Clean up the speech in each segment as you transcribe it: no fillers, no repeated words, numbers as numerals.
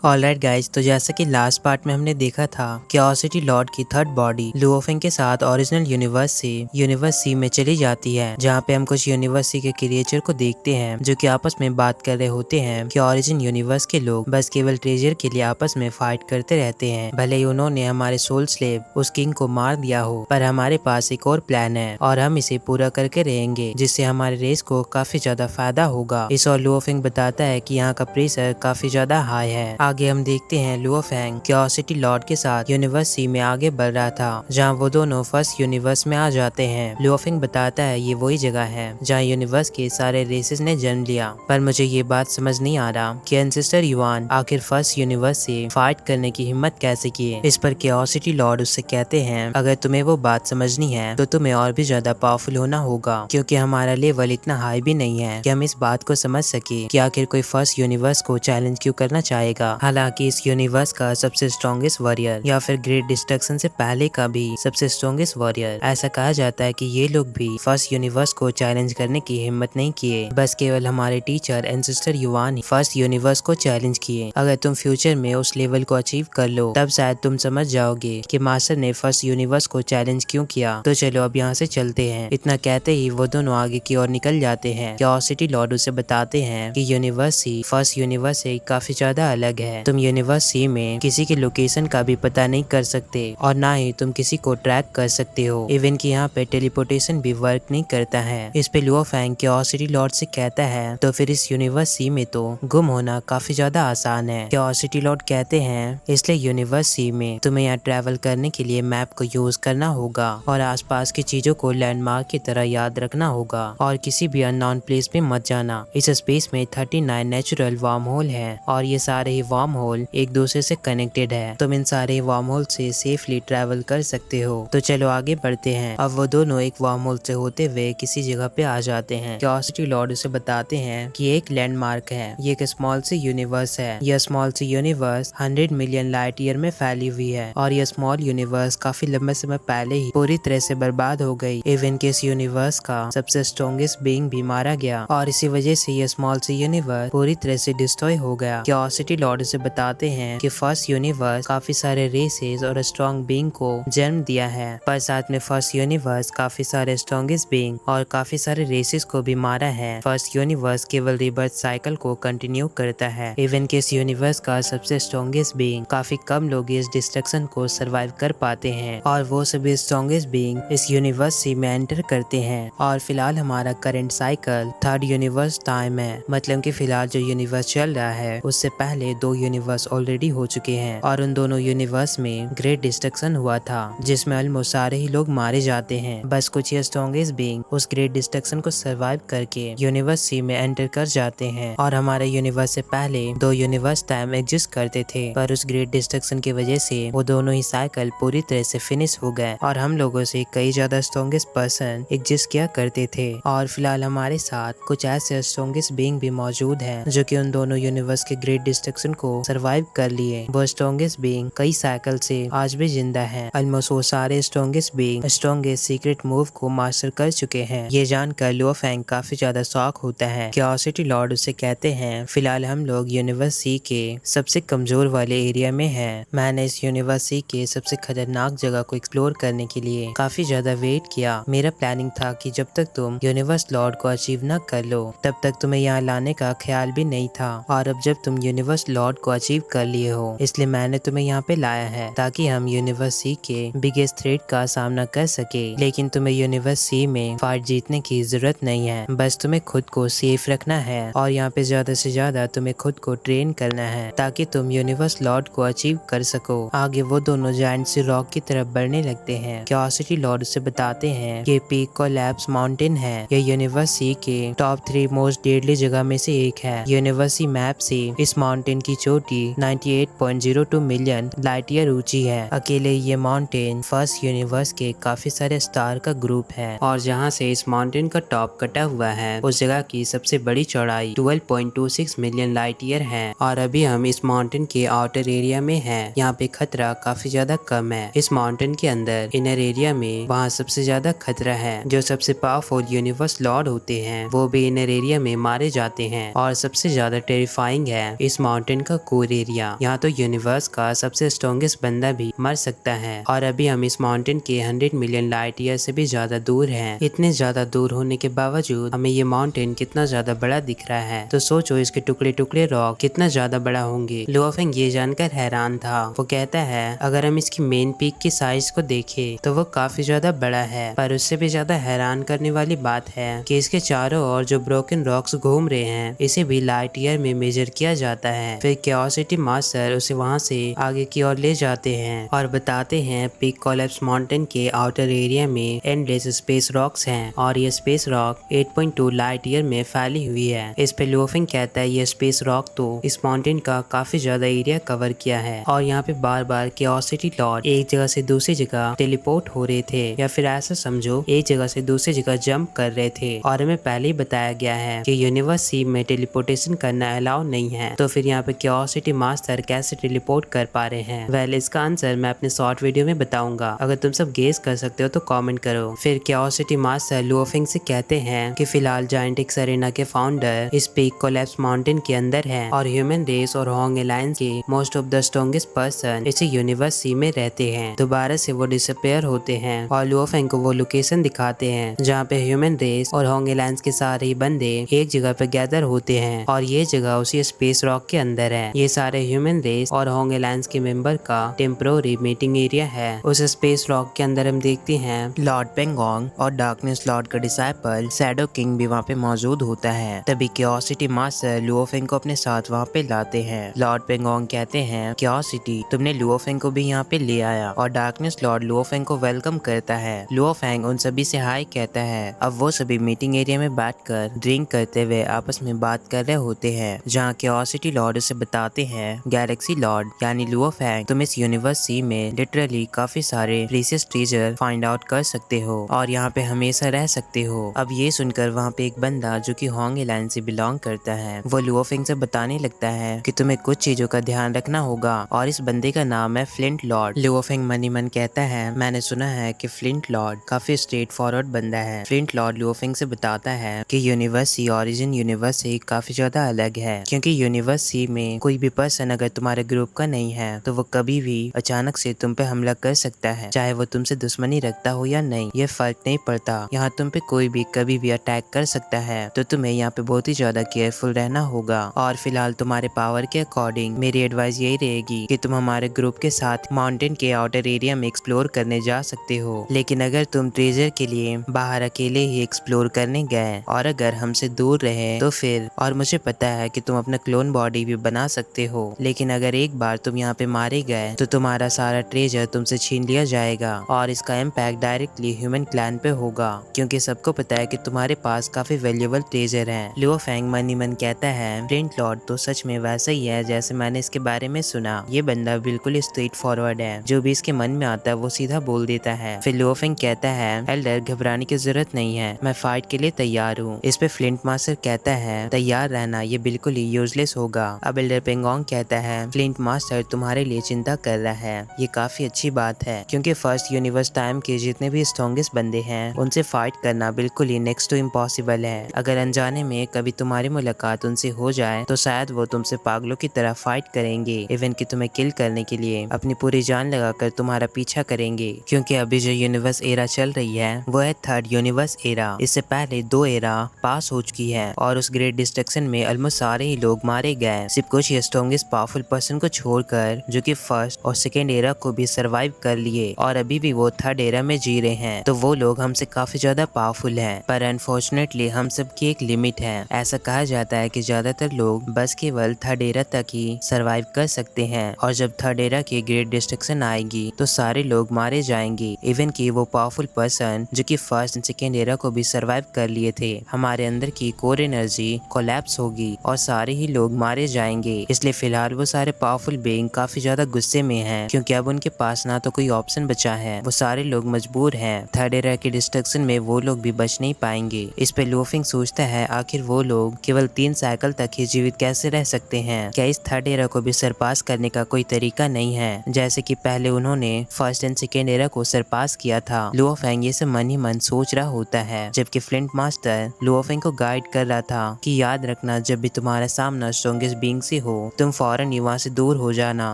Alright guys, तो जैसा कि लास्ट पार्ट में हमने देखा था, क्यूरियोसिटी लॉर्ड की थर्ड बॉडी लुओफेंग के साथ ओरिजिनल यूनिवर्स से यूनिवर्स सी में चली जाती है, जहाँ पे हम कुछ यूनिवर्स सी के क्रिएचर को देखते हैं जो कि आपस में बात कर रहे होते हैं कि ओरिजिन यूनिवर्स के लोग बस केवल ट्रेजर के लिए आपस में फाइट करते रहते हैं। भले ही उन्होंने हमारे सोल स्लेव उस किंग को मार दिया हो, पर हमारे पास एक और प्लान है और हम इसे पूरा करके रहेंगे, जिससे हमारे रेस को काफी ज्यादा फायदा होगा। इस और लुओफेंग बताता है कि यहाँ का प्रेशर काफी ज्यादा हाई है। आगे हम देखते हैं लुओफेंग क्यूरियोसिटी लॉर्ड के साथ यूनिवर्स सी में आगे बढ़ रहा था, जहाँ वो दोनों फर्स्ट यूनिवर्स में आ जाते हैं। लुओफेंग बताता है ये वही जगह है जहाँ यूनिवर्स के सारे रेसेस ने जन्म लिया, पर मुझे ये बात समझ नहीं आ रहा कि एंसेस्टर युआन आखिर फर्स्ट यूनिवर्स से फाइट करने की हिम्मत कैसे किए। इस पर क्यूरियोसिटी लॉर्ड उससे कहते हैं अगर तुम्हें वो बात समझनी है तो तुम्हें और भी ज्यादा पावरफुल होना होगा, क्योंकि हमारा लेवल इतना हाई भी नहीं है कि हम इस बात को समझ सके कि आखिर कोई फर्स्ट यूनिवर्स को चैलेंज क्यों करना चाहेगा। हालांकि इस यूनिवर्स का सबसे स्ट्रॉन्गेस्ट वॉरियर या फिर ग्रेट डिस्ट्रक्शन से पहले का भी सबसे स्ट्रॉन्गेस्ट वॉरियर, ऐसा कहा जाता है कि ये लोग भी फर्स्ट यूनिवर्स को चैलेंज करने की हिम्मत नहीं किए। बस केवल हमारे टीचर एंसेस्टर युआन ही फर्स्ट यूनिवर्स को चैलेंज किए। अगर तुम फ्यूचर में उस लेवल को अचीव कर लो तब शायद तुम समझ जाओगे कि मास्टर ने फर्स्ट यूनिवर्स को चैलेंज क्यों किया। तो चलो अब यहाँ से चलते हैं। इतना कहते ही वो दोनों आगे की ओर निकल जाते हैं। क्यूरियोसिटी लॉर्ड उसे बताते हैं कि यूनिवर्स ही फर्स्ट यूनिवर्स से काफी ज्यादा अलग है। तुम यूनिवर्स सी में किसी की लोकेशन का भी पता नहीं कर सकते और ना ही तुम किसी को ट्रैक कर सकते हो। इवन कि यहाँ पे टेलीपोर्टेशन भी वर्क नहीं करता है। इस पे लुओफेंग क्यूरियोसिटी लॉर्ड से कहता है तो फिर इस यूनिवर्स सी में तो गुम होना काफी ज्यादा आसान है। क्यूरियोसिटी लॉर्ड कहते हैं इसलिए यूनिवर्स सी में तुम्हें यहाँ ट्रैवल करने के लिए मैप को यूज करना होगा और आसपास की चीजों को लैंडमार्क की तरह याद रखना होगा और किसी भी अननोन प्लेस पे मत जाना। इस स्पेस में 39 नेचुरल वार्म होल है और ये सारे ही वार्म होल एक दूसरे से कनेक्टेड है। तुम इन सारे वार्म होल से सेफली ट्रैवल कर सकते हो। तो चलो आगे बढ़ते हैं। अब वो दोनों एक वार्म होल से होते हुए किसी जगह पे आ जाते हैं। क्यूरियोसिटी लॉर्ड उसे बताते हैं कि एक लैंडमार्क है, ये एक स्मॉल सी यूनिवर्स है। यह small C universe 100 million light year में फैली हुई है और यह स्मॉल यूनिवर्स काफी लंबे समय पहले ही पूरी तरह से बर्बाद हो गई। इवन के इस यूनिवर्स का सबसे स्ट्रॉन्गेस्ट बीइंग भी मारा गया और इसी वजह से यह स्मॉल सी यूनिवर्स पूरी तरह से डिस्ट्रॉय हो गया। क्यूरियोसिटी लॉर्ड से बताते हैं कि फर्स्ट यूनिवर्स काफी सारे रेसेस और स्ट्रॉन्ग बीइंग को जन्म दिया है, पर साथ में फर्स्ट यूनिवर्स काफी सारे स्ट्रॉन्गेस्ट बीइंग और काफी सारे रेसेस को भी मारा है। फर्स्ट यूनिवर्स केवल रिबर्थ साइकिल को कंटिन्यू करता है। इवन के इस यूनिवर्स का सबसे स्ट्रॉन्गेस्ट बीइंग काफी कम लोग इस डिस्ट्रक्शन को सर्वाइव कर पाते हैं और वो सभी स्ट्रॉन्गेस्ट बीइंग इस यूनिवर्स से में एंटर करते हैं। और फिलहाल हमारा current cycle third universe time है, मतलब कि फिलहाल जो यूनिवर्स चल रहा है उससे पहले 2 यूनिवर्स ऑलरेडी हो चुके हैं और उन दोनों यूनिवर्स में ग्रेट डिस्ट्रक्शन हुआ था, जिसमें ऑलमोस्ट सारे ही लोग मारे जाते हैं। बस कुछ ही स्ट्रॉन्गेस्ट बीइंग उस ग्रेट डिस्ट्रक्शन को सर्वाइव करके यूनिवर्स सी में एंटर कर जाते हैं। और हमारे यूनिवर्स से पहले 2 यूनिवर्स टाइम एग्जिस्ट करते थे, पर उस ग्रेट डिस्ट्रक्शन की वजह से वो दोनों ही साइकिल पूरी तरह से फिनिश हो गए और हम लोगों से कई ज्यादा स्ट्रॉन्गेस्ट पर्सन एग्जिस्ट किया करते थे। और फिलहाल हमारे साथ कुछ ऐसे स्ट्रॉन्गेस्ट बीइंग भी मौजूद हैं जो कि उन दोनों यूनिवर्स के ग्रेट डिस्ट्रक्शन को सर्वाइव कर लिए। वो स्ट्रॉन्गेस्ट बीइंग कई साइकिल से आज भी जिंदा है। ऑलमोस्ट वो सारे strongest being strongest secret move को मास्टर कर चुके हैं। ये जानकर लुओफेंग काफी ज्यादा शॉक होता है। क्यूरियोसिटी लॉर्ड उसे कहते हैं फिलहाल हम लोग यूनिवर्स सी के सबसे कमजोर वाले एरिया में हैं। मैंने इस यूनिवर्स सी के सबसे खतरनाक जगह को एक्सप्लोर करने के लिए काफी ज्यादा वेट किया। मेरा प्लानिंग था कि जब तक तुम यूनिवर्स लॉर्ड को अचीव न कर लो तब तक तुम्हें यहाँ लाने का ख्याल भी नहीं था, और अब जब तुम यूनिवर्स लॉर्ड को अचीव कर लिए हो इसलिए मैंने तुम्हें यहाँ पे लाया है ताकि हम यूनिवर्स सी के बिगेस्ट थ्रेट का सामना कर सके। लेकिन तुम्हें यूनिवर्स सी में फाइट जीतने की जरूरत नहीं है, बस तुम्हें खुद को सेफ रखना है और यहाँ पे ज्यादा से ज्यादा तुम्हें खुद को ट्रेन करना है ताकि तुम यूनिवर्स लॉर्ड को अचीव कर सको। आगे वो दोनों जायंट से रॉक की तरफ बढ़ने लगते हैं। क्यूरियोसिटी लॉर्ड से बताते हैं कि पीक कोलैप्स माउंटेन है। यह यूनिवर्स सी के टॉप 3 मोस्ट डेडली जगह में से एक है। यूनिवर्सिटी मैप से इस माउंटेन की चोटी 98.02 मिलियन लाइट ईयर ऊंची है। अकेले ये माउंटेन फर्स्ट यूनिवर्स के काफी सारे स्टार का ग्रुप है और जहाँ से इस माउंटेन का टॉप कटा हुआ है उस जगह की सबसे बड़ी चौड़ाई 12.26 मिलियन लाइट ईयर है। और अभी हम इस माउंटेन के आउटर एरिया में हैं। यहाँ पे खतरा काफी ज्यादा कम है। इस माउंटेन के अंदर इनर एरिया में वहाँ सबसे ज्यादा खतरा है। जो सबसे पावरफुल यूनिवर्स लॉर्ड होते हैं वो भी इनर एरिया में मारे जाते हैं। और सबसे ज्यादा टेरिफाइंग है इस माउंटेन का का कोर एरिया। यहाँ तो यूनिवर्स का सबसे स्ट्रॉन्गेस्ट बंदा भी मर सकता है और अभी हम इस माउंटेन के 100 मिलियन लाइट ईयर से भी ज्यादा दूर हैं। इतने ज्यादा दूर होने के बावजूद हमें ये माउंटेन कितना ज्यादा बड़ा दिख रहा है, तो सोचो इसके टुकड़े टुकड़े रॉक कितना ज्यादा बड़ा होंगे। लुओफेंग ये जानकर हैरान था। वो कहता है अगर हम इसकी मेन पीक की साइज को देखें तो वो काफी ज्यादा बड़ा है, पर उससे भी ज्यादा हैरान करने वाली बात है कि इसके चारों ओर जो ब्रोकन रॉक्स घूम रहे हैं इसे भी लाइट ईयर में मेजर किया जाता है। फिर क्यूरियोसिटी मास्टर उसे वहाँ से आगे की ओर ले जाते हैं और बताते हैं पीक कोलैप्स माउंटेन के आउटर एरिया में एंडलेस स्पेस रॉक्स हैं और ये स्पेस रॉक 8.2 लाइट ईयर में फैली हुई है। इस पे लुओफेंग कहता है ये स्पेस रॉक तो इस माउंटेन का काफी ज्यादा एरिया कवर किया है और यहाँ पे बार बार क्यूरियोसिटी लॉर्ड एक जगह से दूसरी जगह टेलीपोर्ट हो रहे थे, या फिर ऐसा समझो एक जगह से दूसरी जगह जंप कर रहे थे। और हमें पहले ही बताया गया है कि यूनिवर्स सी में टेलीपोर्टेशन करना अलाउ नहीं है, तो फिर यहाँ पे क्यूरियोसिटी मास्टर कैसे टेलीपोर्ट कर पा रहे हैं? वेल इसका आंसर मैं अपने शॉर्ट वीडियो में बताऊंगा, अगर तुम सब गेस कर सकते हो तो कमेंट करो। फिर क्यूरियोसिटी मास्टर लुओफेंग से कहते हैं कि फिलहाल जायंटिक्स अरेना के फाउंडर इस पीक कोलैप्स माउंटेन के अंदर है और ह्यूमन रेस और होंग अलायंस के most of the strongest person इसी यूनिवर्स सी में रहते हैं। दोबारा से वो डिसअपेयर होते हैं और लुओफेंग को वो लोकेशन दिखाते हैं जहाँ पे ह्यूमन रेस और होंग अलायंस के सारे बंदे एक जगह पे गैदर होते हैं और ये जगह उसी स्पेस रॉक के अंदर है। ये सारे ह्यूमन रेस और होंग अलायंस के मेंबर का टेम्पररी मीटिंग एरिया है। उस स्पेस रॉक के अंदर हम देखते हैं लॉर्ड पेंगोंग और डार्कनेस लॉर्ड का डिसाइपल शैडो किंग भी वहाँ पे मौजूद होता है। तभी क्यूरियोसिटी मास्टर लुओफेंग को अपने साथ वहाँ पे लाते हैं। लॉर्ड पेंगोंग कहते हैं क्यूरियोसिटी तुमने लुओफेंग को भी यहाँ पे ले आया, और डार्कनेस लॉर्ड लुओफेंग को वेलकम करता है। लुओफेंग उन सभी से हाय कहता है। अब वो सभी मीटिंग एरिया में बैठकर ड्रिंक करते हुए आपस में बात कर रहे होते हैं, जहाँ क्यूरियोसिटी लॉर्ड उसे बताते हैं गैलेक्सी लॉर्ड यानी लुओफेंग तुम इस यूनिवर्स सी में लिटरली काफी सारे प्रीशियस ट्रेजर फाइंड आउट कर सकते हो और यहाँ पे हमेशा रह सकते हो। अब ये सुनकर वहाँ पे एक बंदा जो कि होंग अलायंस से बिलोंग करता है वो लुओफेंग से बताने लगता है कि तुम्हें कुछ चीजों का ध्यान रखना होगा और इस बंदे का नाम है फ्लिंट लॉर्ड। लुओफेंग मनी मन कहता है मैंने सुना है कि फ्लिंट लॉर्ड काफी स्ट्रेट फॉरवर्ड बंदा है। फ्लिंट लॉर्ड लुओफेंग से बताता है कि यूनिवर्स सी ओरिजिन यूनिवर्स से काफी ज्यादा अलग है, क्योंकि यूनिवर्स सी में कोई भी पर्सन अगर तुम्हारे ग्रुप का नहीं है तो वो कभी भी अचानक से तुम पे हमला कर सकता है, चाहे वो तुमसे दुश्मनी रखता हो या नहीं, ये फर्क नहीं पड़ता। यहाँ तुम पे कोई भी कभी भी अटैक कर सकता है, तो तुम्हें यहाँ पे बहुत ही ज्यादा केयरफुल रहना होगा। और फिलहाल तुम्हारे पावर के अकॉर्डिंग मेरी एडवाइस यही रहेगी कि तुम हमारे ग्रुप के साथ माउंटेन के आउटर एरिया में एक्सप्लोर करने जा सकते हो, लेकिन अगर तुम ट्रेजर के लिए बाहर अकेले ही एक्सप्लोर करने गए और अगर हमसे दूर रहे तो फिर, और मुझे पता है कि तुम अपना क्लोन बॉडी भी बना सकते हो, लेकिन अगर एक बार तुम यहाँ पे मारे गए तो तुम्हारा सारा ट्रेजर तुमसे छीन लिया जाएगा और इसका इम्पैक्ट डायरेक्टली ह्यूमन क्लैन पे होगा, क्योंकि सबको पता है कि तुम्हारे पास काफी वैल्यूएबल ट्रेजर है। लुओफेंग मनी मन कहता है फ्लिंट लॉर्ड तो सच में वैसा ही है जैसे मैंने इसके बारे में सुना। ये बंदा बिल्कुल स्ट्रेट फॉरवर्ड है, जो भी इसके मन में आता है वो सीधा बोल देता है। फिर लुओफेंग कहता है एल्डर घबराने की जरूरत नहीं है, मैं फाइट के लिए तैयार हूँ। इस पे फ्लिंट मास्टर कहता है तैयार रहना ये बिल्कुल ही यूजलेस होगा। अब एल्डर पेंगोंग कहता है फ्लिंट मास्टर तुम्हारे लिए चिंता कर रहा है, ये काफी अच्छी बात है, क्योंकि फर्स्ट यूनिवर्स टाइम के जितने भी स्ट्रॉन्गेस्ट बंदे हैं उनसे फाइट करना बिल्कुल ही नेक्स्ट टू इम्पॉसिबल है। अगर अनजाने में कभी तुम्हारी मुलाकात उनसे हो जाए तो शायद वो तुमसे पागलों की तरह फाइट करेंगे, इवन कि तुम्हें किल करने के लिए अपनी पूरी जान लगाकर तुम्हारा पीछा करेंगे, क्योंकि अभी जो यूनिवर्स एरा चल रही है वो है थर्ड यूनिवर्स एरा। इससे पहले 2 एरा पास हो चुकी है और उस ग्रेट डिस्ट्रक्शन में ऑलमोस्ट सारे ही लोग मारे गए, सिर्फ कुछ स्ट्रॉन्गेस्ट पावरफुल पर्सन को छोड़कर, जो कि फर्स्ट और सेकेंड एरा को भी सरवाइव कर लिए और अभी भी वो थर्ड एरा में जी रहे हैं। तो वो लोग हमसे काफी ज्यादा पावरफुल हैं, पर अनफॉर्चुनेटली हम सब की एक लिमिट है। ऐसा कहा जाता है कि ज्यादातर लोग बस केवल थर्ड एरा तक ही सरवाइव कर सकते हैं और जब थर्ड एरा की ग्रेट डिस्ट्रक्शन आएगी तो सारे लोग मारे जाएंगे, इवन कि वो पावरफुल पर्सन जो कि फर्स्ट एंड सेकेंड एरा को भी सरवाइव कर लिए थे। हमारे अंदर की कोर एनर्जी कोलैप्स होगी और सारे ही लोग मारे जाएंगे। इसलिए फिलहाल वो सारे पावरफुल बीइंग काफी ज्यादा गुस्से में हैं, क्योंकि अब उनके पास ना तो कोई ऑप्शन बचा है, वो सारे लोग मजबूर हैं। थर्ड एरा के डिस्ट्रक्शन में वो लोग भी बच नहीं पाएंगे। इस पे लुओफेंग सोचता है आखिर वो लोग केवल 3 साइकिल तक ही जीवित कैसे रह सकते हैं? क्या इस थर्ड एरा को भी सरपास करने का कोई तरीका नहीं है, जैसे कि पहले उन्होंने फर्स्ट एंड सेकेंड एरा को सरपास किया था? लुओफेंग ये सब मन ही मन सोच रहा होता है, जबकि फ्लिंट मास्टर लुओफेंग को गाइड कर रहा था कि याद रखना जब भी तुम्हारा सामना स्ट्रॉन्गेस्ट बीइंग से से हो तुम फौरन यहाँ से दूर हो जाना,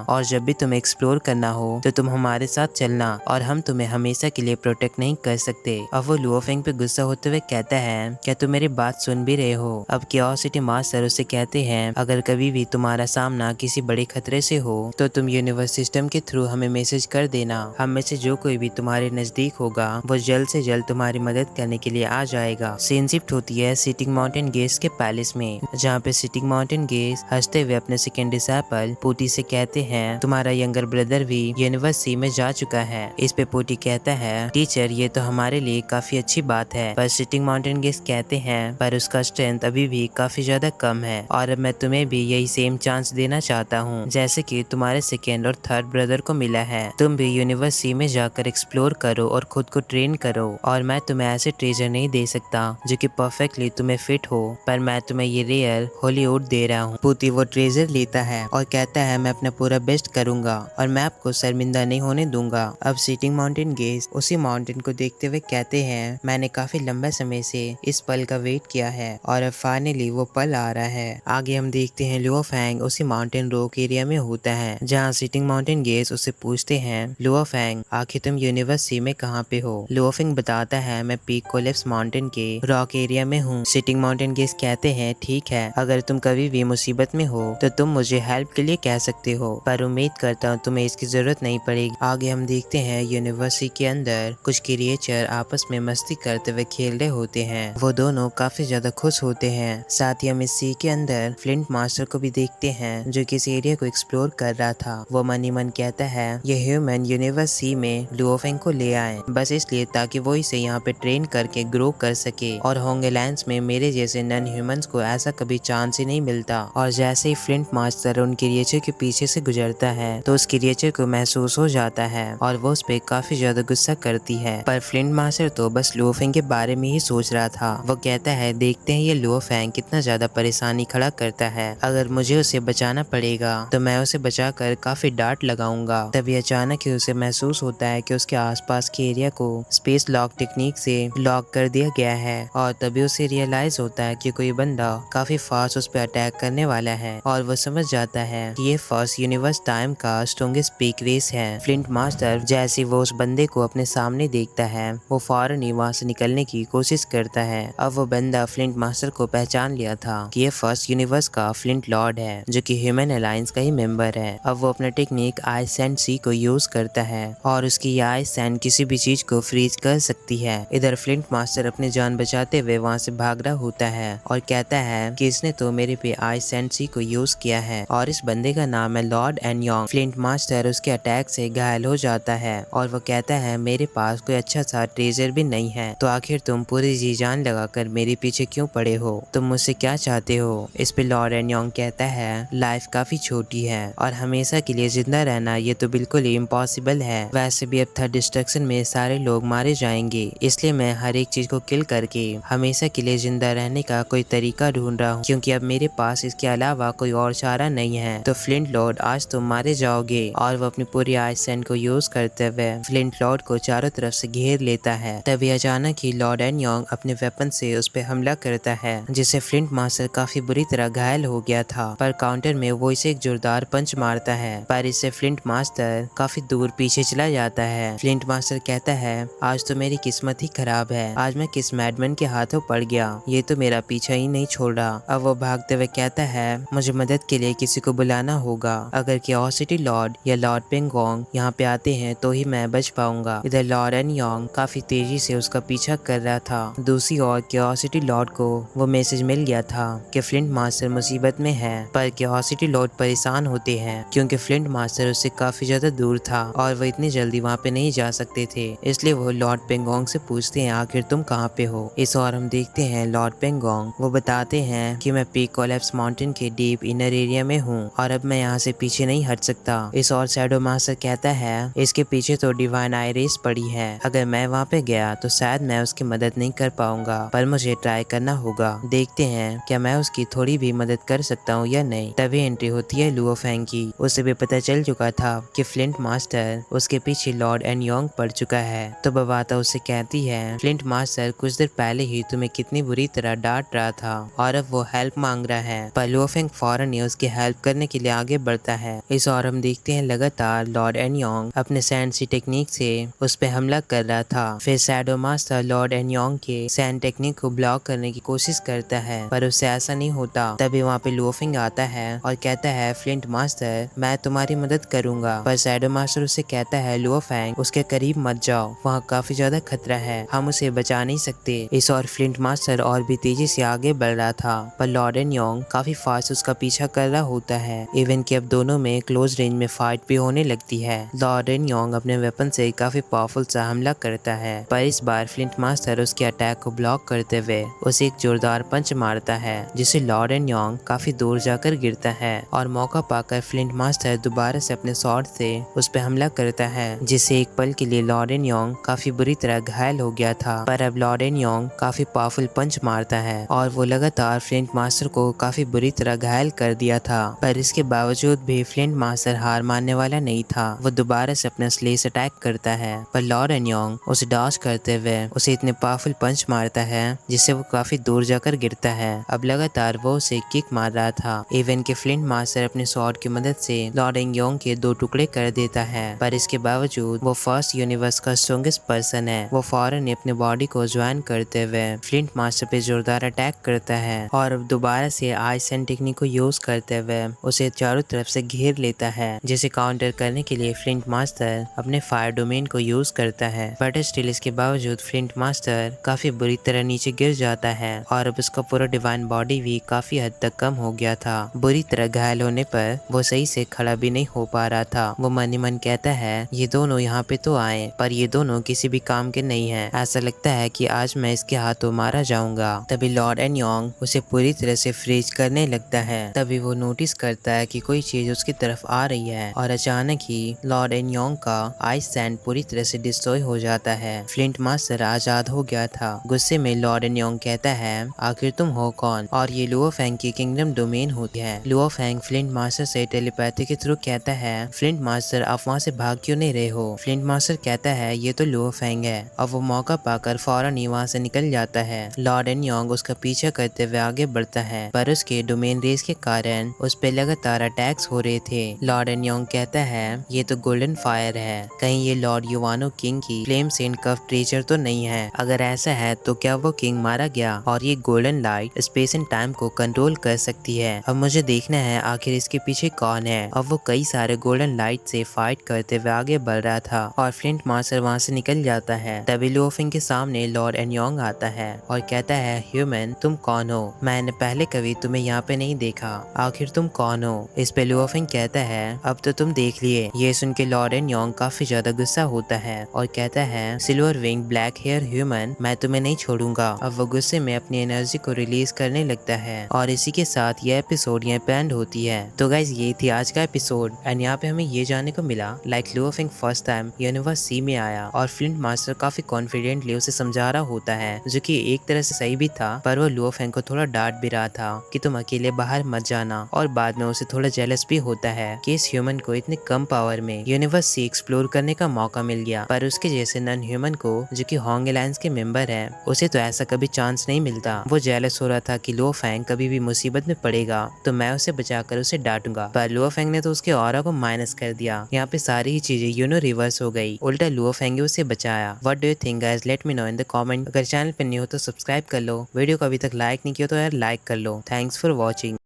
और जब भी तुम्हें एक्सप्लोर करना हो तो तुम हमारे साथ चलना, और हम तुम्हें हमेशा के लिए प्रोटेक्ट नहीं कर सकते। अब वो लुओफेंग पे गुस्सा होते हुए कहता है, क्या तुम मेरी बात सुन भी रहे हो? अब क्यूरियोसिटी मास्टर उससे कहते हैं, अगर कभी भी तुम्हारा सामना किसी बड़े खतरे से हो तो तुम यूनिवर्स सिस्टम के थ्रू हमें मैसेज कर देना। हम में से जो कोई भी तुम्हारे नजदीक होगा वो जल्द से जल्द तुम्हारी मदद करने के लिए आ जाएगा। सीन शिफ्ट होती है सिटिंग माउंटेन गेस के पैलेस में, जहाँ पे सिटिंग माउंटेन गेस हंसते हुए अपने सेकंड डिसाइपल पूटी से कहते हैं, तुम्हारा यंगर ब्रदर भी यूनिवर्स सी में जा चुका है। इस पे पूटी कहता है, टीचर ये तो हमारे लिए काफी अच्छी बात है, पर सिटिंग माउंटेन गेस कहते हैं पर उसका स्ट्रेंथ अभी भी काफी ज्यादा कम है, और अब मैं तुम्हें भी यही सेम चांस देना चाहता हूँ जैसे कि तुम्हारे सेकेंड और थर्ड ब्रदर को मिला है। तुम भी यूनिवर्स सी में जाकर एक्सप्लोर करो और खुद को ट्रेन करो, और मैं तुम्हें ऐसे ट्रेजर नहीं दे सकता जो कि परफेक्टली तुम्हें फिट हो, पर मैं तुम्हें ये रेयर हॉलीवुड दे रहा हूँ। पूती वो ट्रेजर लेता है और कहता है, मैं अपना पूरा बेस्ट करूंगा और मैं आपको शर्मिंदा नहीं होने दूंगा। अब सिटिंग माउंटेन गेस उसी माउंटेन को देखते हुए कहते हैं, मैंने काफी लंबा समय से इस पल का वेट किया है और अब फाइनली वो पल आ रहा है। आगे हम देखते हैं लुओफेंग उसी माउंटेन रॉक एरिया में होता है, जहाँ सिटिंग माउंटेन गेस उससे पूछते हैं, लुओफेंग आखिर तुम यूनिवर्स सी में कहाँ पे हो? लुओफेंग बताता है, मैं पीक कोलेप्स माउंटेन के रॉक एरिया में हूँ। सिटिंग माउंटेन गेस कहते हैं, ठीक है, अगर तुम कभी भी मुसीबत में हो तो तुम मुझे हेल्प के लिए कह सकते हो, पर उम्मीद करता हूँ तुम्हें इसकी जरूरत नहीं पड़ेगी। आगे हम देखते हैं यूनिवर्सिटी के अंदर कुछ क्रिएचर आपस में मस्ती करते हुए खेल रहे होते हैं। वो दोनों काफी ज्यादा खुश होते हैं। साथ ही हम इस सी के अंदर फ्लिंट मास्टर को भी देखते हैं, जो कि इस एरिया को एक्सप्लोर कर रहा था। वो मन ही मन कहता है, ये ह्यूमन यूनिवर्स सी में लुओफेंग को ले आए बस इसलिए ताकि वो इसे यहाँ पे ट्रेन करके ग्रो कर सके, और होंगलैंड्स में मेरे जैसे नन ह्यूमंस को ऐसा कभी चांस ही नहीं मिलता। और जैसे ही फ्लिंट मास्टर उन क्रिएचर के पीछे से गुजरता है तो उस क्रिएचर को महसूस हो जाता है और वो उस पे काफी ज्यादा गुस्सा करती है, पर फ्लिंट मास्टर तो बस लुओफेंग के बारे में ही सोच रहा था। वो कहता है, देखते हैं ये लुओफेंग कितना ज्यादा परेशानी खड़ा करता है, अगर मुझे उसे बचाना पड़ेगा तो मैं उसे बचाकर काफी डांट लगाऊंगा। तभी अचानक ही उसे महसूस होता है कि उसके आसपास के एरिया को स्पेस लॉक टेक्निक से लॉक कर दिया गया है, और तभी उसे रियलाइज होता है कि कोई बंदा काफी फास्ट उस पर अटैक करने वाला है, और वो समझ जाता है कि ये फर्स्ट यूनिवर्स टाइम का स्ट्रॉन्गेस्ट पीक रेस है। फ्लिंट मास्टर जैसे वो उस बंदे को अपने सामने देखता है वो फौरन ही वहाँ से निकलने की कोशिश करता है। अब वो बंदा फ्लिंट मास्टर को पहचान लिया था कि ये फर्स्ट यूनिवर्स का फ्लिंट लॉर्ड है, जो कि ह्यूमन अलायंस का ही मेंबर है। अब वो अपना टेक्निक आई सैंड सी को यूज करता है और उसकी आई सैंड किसी भी चीज को फ्रीज कर सकती है। इधर फ्लिंट मास्टर अपनी जान बचाते हुए वहाँ से भाग रहा होता है और कहता है कि इसने तो मेरे पे आई सैंड सी को यूज किया है और इस बंदे का नाम है Lord En Yong. Flint Master उसके अटैक से घायल हो जाता है और वो कहता है, मेरे पास कोई अच्छा सा ट्रेजर भी नहीं है, तो आखिर तुम पूरी जी जान लगाकर मेरे पीछे क्यों पड़े हो? तुम मुझसे क्या चाहते हो? इस पे लॉर्ड एन योंग कहता है, लाइफ काफी छोटी है और हमेशा के लिए जिंदा रहना ये तो बिल्कुल ही इम्पॉसिबल है। वैसे भी अब थर्ड डिस्ट्रक्शन में सारे लोग मारे जाएंगे, इसलिए मैं हर एक चीज को किल करके हमेशा के लिए जिंदा रहने का कोई तरीका ढूंढ रहा हूँ, क्योंकि अब मेरे पास इसके अलावा कोई और चारा नहीं है। तो फ्लिंट लॉर्ड आज तुम मारे जाओगे। और वो अपनी पूरी आइस सैंड को यूज करते हुए फ्लिंट लॉर्ड को चारों तरफ से घेर लेता है। तभी अचानक ही लॉर्ड एन योंग अपने वेपन से उस पर हमला करता है, जिससे फ्लिंट मास्टर काफी बुरी तरह घायल हो गया था, पर काउंटर में वो इसे एक जोरदार पंच मारता है, पर इससे फ्लिंट मास्टर काफी दूर पीछे चला जाता है। फ्लिंट मास्टर कहता है, आज तो मेरी किस्मत ही खराब है, आज मैं किस मैडमैन के हाथों पड़ गया, ये तो मेरा पीछा ही नहीं छोड़ रहा। अब वो भागते हुए कहता है, मुझे मदद के लिए किसी को बुलाना होगा, अगर क्यूरियोसिटी लॉर्ड या लॉर्ड पेंगोंग यहाँ पे आते हैं तो ही मैं बच पाऊंगा। इधर लॉर्ड एन योंग काफी तेजी से उसका पीछा कर रहा था। दूसरी ओर क्यूरियोसिटी लॉर्ड को वो मैसेज मिल गया था कि फ्लिंट मास्टर मुसीबत में है, पर क्यूरियोसिटी लॉर्ड परेशान होते हैं क्योंकि फ्लिंट मास्टर उससे काफी ज्यादा दूर था और वो इतनी जल्दी वहाँ पे नहीं जा सकते थे, इसलिए वो लॉर्ड पेंगोंग से पूछते हैं, आखिर तुम कहाँ पे हो? इस और हम देखते हैं लॉर्ड पेंगोंग वो बताते हैं कि मैं पीक कोलैप्स माउंटेन के डीप इनर एरिया में हूँ और अब मैं यहाँ से पीछे नहीं हट सकता। इस और शैडो मास्टर कहता है, इसके पीछे तो डिवाइन आइरिस पड़ी है, अगर मैं वहाँ पे गया तो शायद मैं उसकी मदद नहीं कर पाऊंगा, पर मुझे ट्राई करना होगा, देखते हैं क्या मैं उसकी थोड़ी भी मदद कर सकता हूँ या नहीं। तभी एंट्री होती है लुओफेंग की। उसे भी पता चल चुका था कि फ्लिंट मास्टर उसके पीछे लॉर्ड एन योंग पड़ चुका है, तो बबाता उससे कहती है, फ्लिंट मास्टर कुछ देर पहले ही तुम्हें कितनी बुरी तरह डांट रहा था और अब वो हेल्प मांग रहा है, पर लुओफेंग फौरन ही उसकी हेल्प करने के लिए आगे बढ़ता है। इस और हम देखते हैं लगातार लॉर्ड एनयोंग अपने सैंड टेक्निक से उस पर हमला कर रहा था। फिर शैडो मास्टर लॉर्ड एनयोंग के सैंड टेक्निक को ब्लॉक करने की कोशिश करता है पर उससे ऐसा नहीं होता। तभी वहाँ पे लुओफिंग आता है और कहता है फ्लिंट मास्टर मैं तुम्हारी मदद करूंगा, पर शैडो मास्टर उससे कहता है लुओफैंग उसके करीब मत जाओ, वहाँ काफी ज्यादा खतरा है, हम उसे बचा नहीं सकते। इस और फ्लिंट मास्टर और भी तेजी से आगे बढ़ रहा था पर लॉर्ड एनयोंग काफी फास्ट उसका पीछा कर रहा होता है। इवन कि अब दोनों में क्लोज रेंज में फाइट भी होने लगती है। लॉर्ड एनयोंग अपने वेपन से काफी पावरफुल सा हमला करता है पर इस बार फ्लिंट मास्टर उसके अटैक को ब्लॉक करते हुए उसे एक जोरदार पंच मारता है जिससे लॉर्ड एनयोंग काफी दूर जाकर गिरता है और मौका पाकर फ्लिंट मास्टर दोबारा से अपने स्वॉर्ड से उस पर हमला करता है जिससे एक पल के लिए लॉर्ड एनयोंग काफी बुरी तरह घायल हो गया था। पर अब लॉर्ड एनयोंग काफी पावरफुल पंच मारता है और वो लगातार फ्लिंट मास्टर को काफी बुरी तरह घायल कर दिया था। पर इसके बावजूद भी फ्लिंट मास्टर हार मानने वाला नहीं था। वो दोबारा से अपना स्लेस अटैक करता है पर लॉर्ड एनयोंग उसे डॉज करते हुए उसे इतने पावरफुल पंच मारता है जिससे वो काफी दूर जाकर गिरता है। अब लगातार वो उसे किक मार रहा था। इवन के फ्लिंट मास्टर अपने स्वॉर्ड की मदद से लॉर्ड एनयोंग के 2 टुकड़े कर देता है पर इसके बावजूद वो फर्स्ट यूनिवर्स का स्ट्रॉन्गेस्ट पर्सन है। वो फौरन अपने बॉडी को ज्वाइन करते हुए फ्लिंट मास्टर पे जोरदार अटैक करता है और दोबारा से आइस एंड टेक्निक को यूज करते हुए उसे चारों तरफ से घेर लेता है जिसे काउंटर करने के लिए फ्लिंट मास्टर अपने फायर डोमेन को यूज करता है। बट स्टिल इसके बावजूद फ्लिंट मास्टर काफी बुरी तरह नीचे गिर जाता है और अब उसका पूरा डिवाइन बॉडी भी काफी हद तक कम हो गया था। बुरी तरह घायल होने पर वो सही से खड़ा भी नहीं हो पा रहा था। वो मन ही मन कहता है ये दोनों यहाँ पे तो आए पर ये दोनों किसी भी काम के नहीं है, ऐसा लगता है कि आज मैं इसके हाथों मारा जाऊंगा। तभी लॉर्ड एनयोंग उसे पूरी तरह से फ्रीज करने लगता है। तभी वो नोटिस करता है कि कोई चीज उसकी तरफ आ रही है और अचानक ही लॉर्ड एनयोंग का आइस सैंड पूरी तरह से डिस्ट्रॉय हो जाता है। फ्लिंट मास्टर आजाद हो गया था। गुस्से में लॉर्ड एनयोंग कहता है आखिर तुम हो कौन, और ये लुओफैंग की किंगडम डोमेन होती है। लुओफैंग फ्लिंट मास्टर से टेलीपैथी के थ्रू कहता है फ्लिंट मास्टर आप वहाँ से भाग क्यों नहीं रहे हो। फ्लिंट मास्टर कहता है ये तो लुओफैंग है। अब वो मौका पाकर फौरन ही वहाँ से निकल जाता है। लॉर्ड एनयोंग उसका पीछा करते हुए आगे बढ़ता है पर उसके डोमेन रेस के कारण उस पे लगातार अटैक्स हो रहे थे। लॉर्ड एनयोंग कहता है ये तो गोल्डन फायर है, कहीं ये लॉर्ड युवानो किंग की फ्लेम सेंट कफ ट्रेजर तो नहीं है। अगर ऐसा है तो क्या वो किंग मारा गया और ये golden light space and time को कंट्रोल कर सकती है। अब मुझे देखना है आखिर इसके पीछे कौन है। अब वो कई सारे गोल्डन लाइट से फाइट करते हुए आगे बढ़ रहा था और फ्लिंट मास्टर वहाँ से निकल जाता है। तभी लुओफिंग के सामने लॉर्ड एनयोंग आता है और कहता है ह्यूमन तुम कौन हो, मैंने पहले कभी तुम्हें यहाँ पे नहीं देखा, आखिर तुम कौन हो। इस पे लुओफिंग कहता है अब तो तुम देख लिए। ये सुन के लॉर्ड एनयोंग काफी ज्यादा गुस्सा होता है और कहता है silver wing black hair human मैं तुम्हें नहीं छोड़ूंगा। अब वो गुस्से में अपनी एनर्जी को रिलीज करने लगता है और इसी के साथ ये एपिसोड यहाँ पे एंड होती है। तो गाइज ये थी आज का एपिसोड एंड यहाँ पे हमें ये जानने को मिला लाइक लुओफिंग फर्स्ट टाइम यूनिवर्स सी में आया और फ्लिंट मास्टर काफी कॉन्फिडेंटली उसे समझा रहा होता है जो कि एक तरह से सही भी था पर वो लुओफिंग को थोड़ा डांट भी रहा था कि तुम अकेले बाहर मत जाना। और बाद में उसे थोड़ा जेलस भी होता है कि इस ह्यूमन को इतने कम पावर में यूनिवर्स सी एक्सप्लोर करने का मौका मिल गया पर उसके जैसे नन ह्यूमन को जो कि होंग अलायंस के मेंबर है उसे तो ऐसा कभी चांस नहीं मिलता। वो जेलस हो रहा था कि लुओफैंग कभी भी मुसीबत में पड़ेगा तो मैं उसे बचाकर उसे डांटूंगा, पर लुओफैंग ने तो उसके ऑरा को माइनस कर दिया। यहाँ पे सारी ही चीजें रिवर्स हो गई, उल्टा लुओफैंग ने उसे बचाया। What do you think guys, let me know in the comment. अगर चैनल पे न्यू हो तो सब्सक्राइब कर लो, वीडियो को अभी तक लाइक नहीं किया तो यार लाइक कर लो। Thanks for watching.